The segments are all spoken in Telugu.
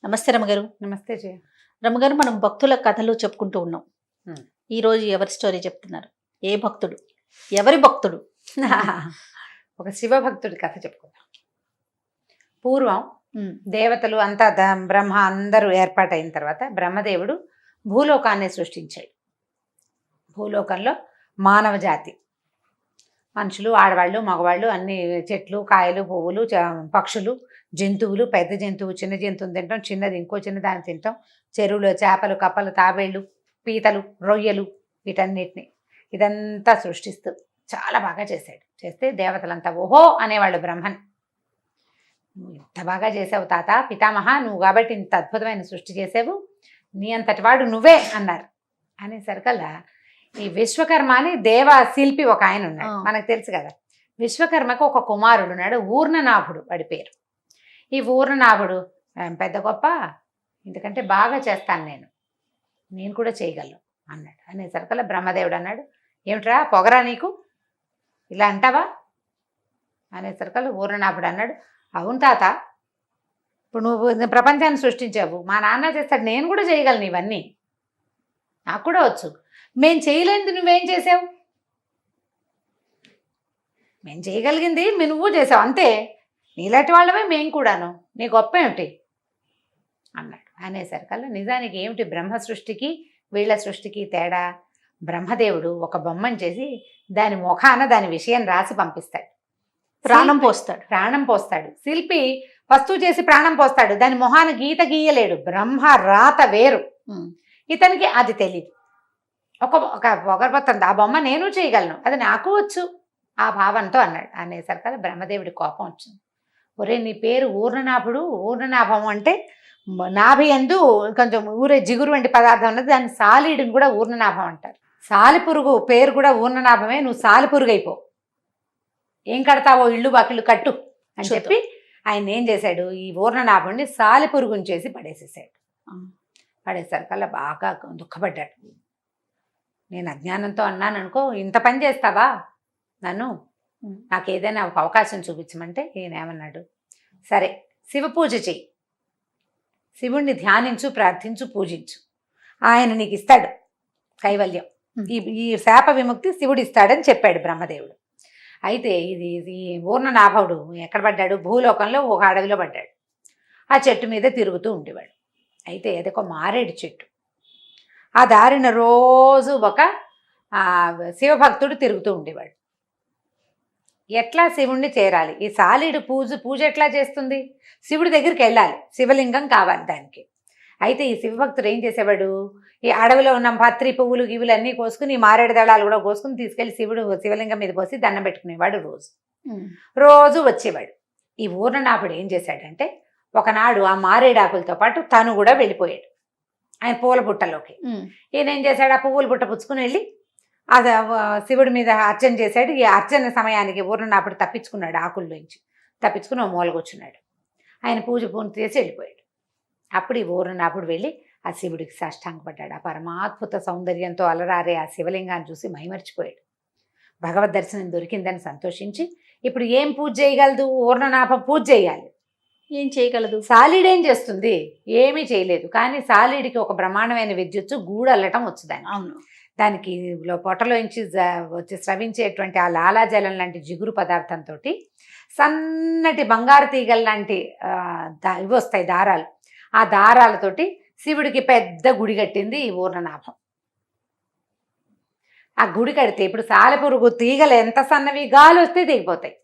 నమస్తే రమగారు. నమస్తే జయ. రమగారు, మనం భక్తుల కథలు చెప్పుకుంటూ ఉన్నాం. హ్మ్. ఈరోజు ఎవరి స్టోరీ చెప్తున్నారు? ఏ భక్తుడు? ఎవరి భక్తుడు? ఒక శివభక్తుడి కథ చెప్పుకుందాం. పూర్వం దేవతలు అంతా బ్రహ్మ అందరూ ఏర్పాటైన తర్వాత బ్రహ్మదేవుడు భూలోకాన్ని సృష్టించాడు. భూలోకంలో మానవ జాతి, మనుషులు, ఆడవాళ్ళు, మగవాళ్ళు, అన్ని చెట్లు, కాయలు, పువ్వులు, పక్షులు, జంతువులు, పెద్ద జంతువు చిన్న జంతువుని తింటాం, చిన్నది ఇంకో చిన్నదాన్ని తింటాం, చెరువులో చేపలు, కప్పలు, తాబేళ్ళు, పీతలు, రొయ్యలు, వీటన్నిటిని ఇదంతా సృష్టిస్తూ చాలా బాగా చేశాడు. చేస్తే దేవతలంతా ఓహో అనేవాళ్ళు బ్రహ్మని. నువ్వు ఇంత బాగా చేసావు తాత, పితామహ, నువ్వు కాబట్టి ఇంత అద్భుతమైన సృష్టి చేసావు, నీ అంతటి వాడు నువ్వే అన్నారు. అనేసరికల్లా ఈ విశ్వకర్మ అని దేవ శిల్పి ఒక ఆయన ఉన్నాడు, మనకు తెలుసు కదా. విశ్వకర్మకు ఒక కుమారుడు ఉన్నాడు, ఊర్ణనాభుడు వాడి పేరు. ఈ ఊర్ణనాభుడు పెద్ద గొప్ప, ఎందుకంటే బాగా చేస్తాను నేను కూడా చేయగలను అన్నాడు. అనేసరికల్లా బ్రహ్మదేవుడు అన్నాడు, ఏమిట్రా పొగరా నీకు, ఇలా అంటావా అనేసరికల్లా ఊర్ణనాభుడు అన్నాడు, అవును తాత, ఇప్పుడు నువ్వు ప్రపంచాన్ని సృష్టించావు, మా నాన్న చేస్తాడు, నేను కూడా చేయగలను ఇవన్నీ, నాకు కూడా వచ్చు. మేము చేయలేనిది నువ్వేం చేసావు? మేము చేయగలిగింది నువ్వు చేసావు, అంతే, నీలాంటి వాళ్ళమే మేము కూడాను, నీ గొప్ప ఏమిటి అన్నాడు. అనేసరికల్లా నిజానికి ఏమిటి బ్రహ్మ సృష్టికి వీళ్ళ సృష్టికి తేడా? బ్రహ్మదేవుడు ఒక బొమ్మను చేసి దాని ముఖాన దాని విషయం రాసి పంపిస్తాడు, ప్రాణం పోస్తాడు. శిల్పి వస్తువు చేసి ప్రాణం పోస్తాడు, దాని మొహాన గీత గీయలేడు. బ్రహ్మ రాత వేరు, ఇతనికి అది తెలియదు. ఒక పొగరబోతుంది, ఆ బొమ్మ నేను చేయగలను, అది నాకు వచ్చు, ఆ భావంతో అన్నాడు. అనేసరికల్లా బ్రహ్మదేవుడి కోపం వచ్చింది. ఒరే, నీ పేరు ఊర్ణనాభుడు, ఊర్ణనాభం అంటే నాభి ఎందు కొంచెం ఊరే జిగురు వంటి పదార్థం ఉన్నది, దాన్ని సాలీడుని కూడా ఊర్ణనాభం అంటారు. సాలిపురుగు పేరు కూడా ఊర్ణనాభమే, నువ్వు సాలిపురుగు అయిపో, ఏం కడతావో ఇళ్ళు బాకిళ్ళు కట్టు అని చెప్పి ఆయన ఏం చేశాడు, ఈ ఊర్ణనాభుడిని సాలిపురుగుని చేసి పడేసేసాడు. పడేసరికల్లా బాగా దుఃఖపడ్డాడు. నేను అజ్ఞానంతో అన్నాను అనుకో, ఇంత పని చేస్తావా నన్ను, నాకు ఏదైనా ఒక అవకాశం చూపించమంటే ఈయన ఏమన్నాడు, సరే శివ పూజ చెయ్యి, శివుణ్ణి ధ్యానించు, ప్రార్థించు, పూజించు, ఆయన నీకు ఇస్తాడు కైవల్యం, ఈ శాప విముక్తి శివుడు ఇస్తాడని చెప్పాడు బ్రహ్మదేవుడు. అయితే ఈ ఊర్ణనాభుడు ఎక్కడ పడ్డాడు? భూలోకంలో ఒక అడవిలో పడ్డాడు. ఆ చెట్టు మీద తిరుగుతూ ఉండేవాడు. అయితే అదొక మారేడు చెట్టు. ఆ దారిన రోజు ఒక శివభక్తుడు తిరుగుతూ ఉండేవాడు. ఎట్లా శివుణ్ణి చేరాలి, ఈ సాలీడు పూజ ఎట్లా చేస్తుంది? శివుడి దగ్గరికి వెళ్ళాలి, శివలింగం కావాలి దానికి. అయితే ఈ శివభక్తుడు ఏం చేసేవాడు, ఈ అడవిలో ఉన్న పత్రి పువ్వులు గివులు అన్నీ కోసుకుని, ఈ మారేడు దళాలు కూడా కోసుకుని తీసుకెళ్లి శివలింగం మీద పోసి దండం పెట్టుకునేవాడు. రోజు వచ్చేవాడు. ఈ ఊర్ణనాభుడు ఏం చేశాడంటే, ఒకనాడు ఆ మారేడాకులతో పాటు తను కూడా వెళ్ళిపోయాడు ఆయన పూల బుట్టలోకి. ఈయన ఏం చేశాడు, ఆ పువ్వుల బుట్ట పుచ్చుకుని వెళ్ళి అది శివుడి మీద అర్చన చేశాడు. ఈ అర్చన సమయానికి ఊర్ణనాభుడు తప్పించుకున్నాడు, ఆకుల్లోంచి తప్పించుకుని ఓ మూలకొచ్చున్నాడు. ఆయన పూజ పూర్తి చేసి వెళ్ళిపోయాడు. అప్పుడు ఈ ఊర్ణనాభుడు వెళ్ళి ఆ శివుడికి సాష్టాంగపడ్డాడు. ఆ పరమాద్భుత సౌందర్యంతో అలరారే ఆ శివలింగాన్ని చూసి మైమర్చిపోయాడు. భగవద్ దర్శనం దొరికిందని సంతోషించి, ఇప్పుడు ఏం పూజ చేయగలదు? ఊర్ణనాభం పూజ చేయాలి. ఏం చేయగలదు? సాలీడేం చేస్తుంది? ఏమీ చేయలేదు. కానీ సాలీడికి ఒక బ్రహ్మాండమైన విద్యుత్తు, గూడు అల్లటం వచ్చుదాన్ని. అవును, దానికి పొట్టలోంచి వచ్చి స్రవించేటువంటి ఆ లాలాజలం లాంటి జిగురు పదార్థంతో సన్నటి బంగారు తీగల లాంటి ఇవి వస్తాయి దారాలు. ఆ దారాలతోటి శివుడికి పెద్ద గుడి కట్టింది ఈ ఊర్ణనాభం. ఆ గుడి కడితే ఇప్పుడు సాలెపురుగు తీగలు ఎంత సన్నవి, గాలి వస్తే దిగిపోతాయి.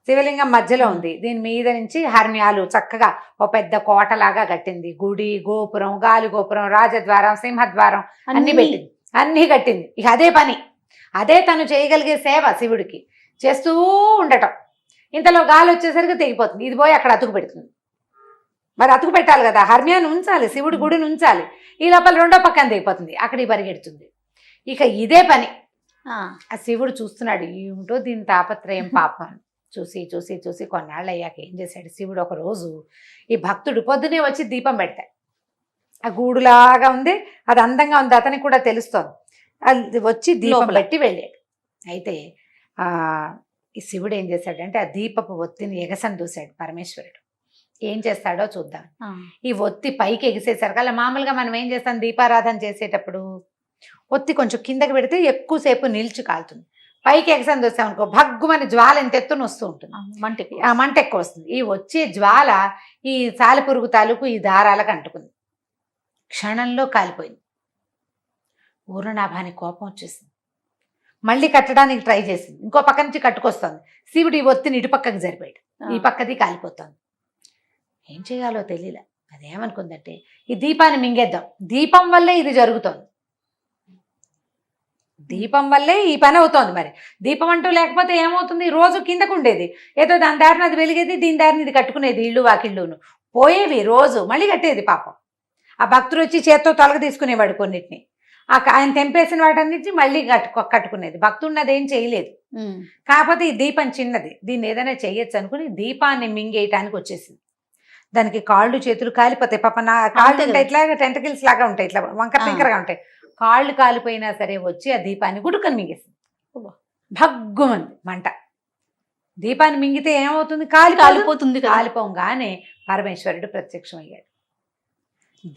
శివలింగం మధ్యలో ఉంది, దీని మీద నుంచి హర్మ్యాలు చక్కగా ఓ పెద్ద కోటలాగా కట్టింది. గుడి, గోపురం, గాలి గోపురం, రాజద్వారం, సింహద్వారం అన్నీ కట్టింది. ఇక అదే పని, అదే తను చేయగలిగే సేవ శివుడికి చేస్తూ ఉండటం. ఇంతలో గాలి వచ్చేసరికి తెగిపోతుంది, ఇది పోయి అక్కడ అతుకు పెడుతుంది. మరి అతుకు పెట్టాలి కదా, హర్మ్యాన్ని ఉంచాలి, శివుడి గుడిని ఉంచాలి. ఈ లోపల రెండో పక్కన తెగిపోతుంది, అక్కడికి పరిగెడుతుంది. ఇక ఇదే పని. ఆ శివుడు చూస్తున్నాడు, ఏమిటో దీని తాపత్రయం పాపం. చూసి చూసి చూసి కొన్నాళ్ళు అయ్యాక ఏం చేశాడు శివుడు, ఒక రోజు ఈ భక్తుడు పొద్దునే వచ్చి దీపం పెడతాడు. ఆ గూడులాగా ఉంది, అది అందంగా ఉంది, అతనికి కూడా తెలుస్తోంది. అది వచ్చి దీపం పెట్టి వెళ్ళాడు. అయితే ఈ శివుడు ఏం చేశాడంటే ఆ దీపపు ఒత్తిని ఎగసం దూశాడు పరమేశ్వరుడు. ఏం చేస్తాడో చూద్దాం. ఆ, ఈ ఒత్తి పైకి ఎగిసేసరికి అలా మామూలుగా మనం ఏం చేస్తాం దీపారాధన చేసేటప్పుడు ఒత్తి కొంచెం కిందకి పెడితే ఎక్కువసేపు నిలిచి కాలుతుంది. పైకి ఎగసంది వచ్చామనుకో భగ్గుమని జ్వాల ఎంత ఎత్తున వస్తూ ఉంటుంది. ఆ, మంట ఎక్కువ. ఆ మంట ఎక్కువ వస్తుంది. ఈ వచ్చే జ్వాల ఈ సాలెపురుగు తాలూకు ఈ దారాలకు అంటుకుంది. క్షణంలో కాలిపోయింది. పూర్ణనాభానికి కోపం వచ్చేసింది. మళ్ళీ కట్టడానికి ట్రై చేసింది. ఇంకో పక్క నుంచి కట్టుకొస్తుంది. శివుడు ఈ ఒత్తిని ఇటు పక్కకి జరిపాడు. ఈ పక్కది కాలిపోతుంది. ఏం చేయాలో తెలియలే. అదేమనుకుందంటే ఈ దీపాన్ని మింగేద్దాం, దీపం వల్లే ఇది జరుగుతోంది, దీపం వల్లే ఈ పని అవుతోంది. మరి దీపం అంటూ లేకపోతే ఏమవుతుంది? రోజు కిందకు ఉండేది, ఏదో దాని దారిని అది వెలిగేది, దీని దారిని ఇది కట్టుకునేది, ఇళ్ళు వాకిళ్ళును పోయేవి, రోజు మళ్ళీ కట్టేది. పాపం ఆ భక్తుడు వచ్చి చేత్తో తొలగ తీసుకునేవాడు కొన్నిటిని, ఆయన తెంపేసిన వాటన్నిటిని మళ్ళీ కట్టుకునేది. భక్తుడిని అదేం చేయలేదు. కాకపోతే ఈ దీపం చిన్నది, దీన్ని ఏదైనా చేయొచ్చు అనుకుని దీపాన్ని మింగేయటానికి వచ్చేసింది. దానికి కాళ్ళు చేతులు కాలిపోతాయి. పాప నా కాళ్ళు ఉంటాయి ఇట్లా టెంటకిల్స్ లాగా ఉంటాయి, ఇట్లా వంకర టింకరగా ఉంటాయి. కాళ్ళు కాలిపోయినా సరే వచ్చి ఆ దీపాన్ని గుడుకని మింగేసింది. భగ్గుమంది మంట. దీపాన్ని మింగితే ఏమవుతుంది? కాలిపోతుంది. కాలిపోగానే పరమేశ్వరుడు ప్రత్యక్షమయ్యాడు.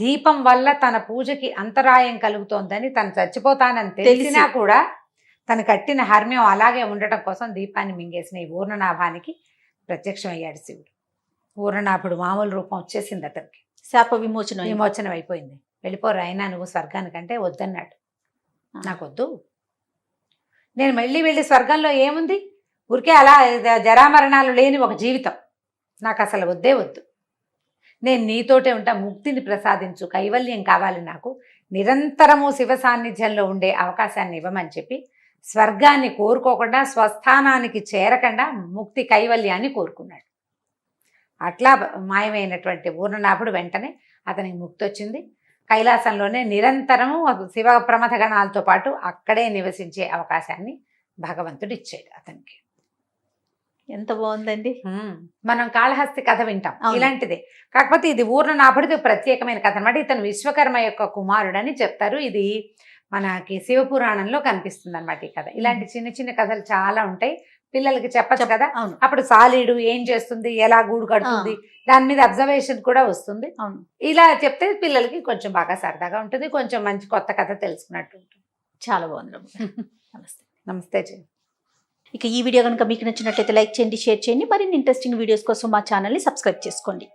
దీపం వల్ల తన పూజకి అంతరాయం కలుగుతోందని, తను చచ్చిపోతానని తెలిసినా కూడా తను కట్టిన హర్మ్యం అలాగే ఉండటం కోసం దీపాన్ని మింగేసిన ఈ ఊర్ణనాభానికి ప్రత్యక్షమయ్యాడు శివుడు. ఊర్ణనాభుడు మామూలు రూపం వచ్చేసింది అతనికి. శాప విమోచనం అయిపోయింది. వెళ్ళిపోరు అయినా నువ్వు స్వర్గానికంటే వద్దన్నాడు. నాకొద్దు, నేను మళ్ళీ వెళ్ళి స్వర్గంలో ఏముంది, ఊరికే అలా జరామరణాలు లేని ఒక జీవితం, నాకు అసలు వద్దే వద్దు, నేను నీతోటే ఉంటా, ముక్తిని ప్రసాదించు, కైవల్యం కావాలి నాకు, నిరంతరము శివ సాన్నిధ్యంలో ఉండే అవకాశాన్ని ఇవ్వమని చెప్పి స్వర్గాన్ని కోరుకోకుండా, స్వస్థానానికి చేరకుండా ముక్తి కైవల్యాన్ని కోరుకున్నాడు. అట్లా మాయమైనటువంటి ఊర్ణనాభుడు వెంటనే అతనికి ముక్తి వచ్చింది. కైలాసంలోనే నిరంతరము శివ ప్రమథ గణాలతో పాటు అక్కడే నివసించే అవకాశాన్ని భగవంతుడు ఇచ్చాడు అతనికి. ఎంత బాగుందండి. మనం కాళహస్తి కథ వింటాం, ఇలాంటిదే. కాకపోతే ఇది ఊర్ణనాభుడిది ప్రత్యేకమైన కథ అనమాట. ఇతను విశ్వకర్మ యొక్క కుమారుడని చెప్తారు. ఇది మనకి శివపురాణంలో కనిపిస్తుంది అనమాట ఈ కథ. ఇలాంటి చిన్న చిన్న కథలు చాలా ఉంటాయి, పిల్లలకి చెప్పచ్చు కదా. అప్పుడు సాలీడు ఏం చేస్తుంది, ఎలా గూడు కడుతుంది, దాని మీద అబ్జర్వేషన్ కూడా వస్తుంది. ఇలా చెప్తే పిల్లలకి కొంచెం బాగా సరదాగా ఉంటుంది, కొంచెం మంచి కొత్త కథ తెలుసుకున్నట్టు ఉంటుంది. చాలా బాగుంది. నమస్తే. నమస్తే జీ. ఇక ఈ వీడియో కనుక మీకు నచ్చినట్లయితే లైక్ చేయండి, షేర్ చేయండి. మరిన్ని ఇంట్రెస్టింగ్ వీడియోస్ కోసం మా ఛానల్ని సబ్స్క్రైబ్ చేసుకోండి.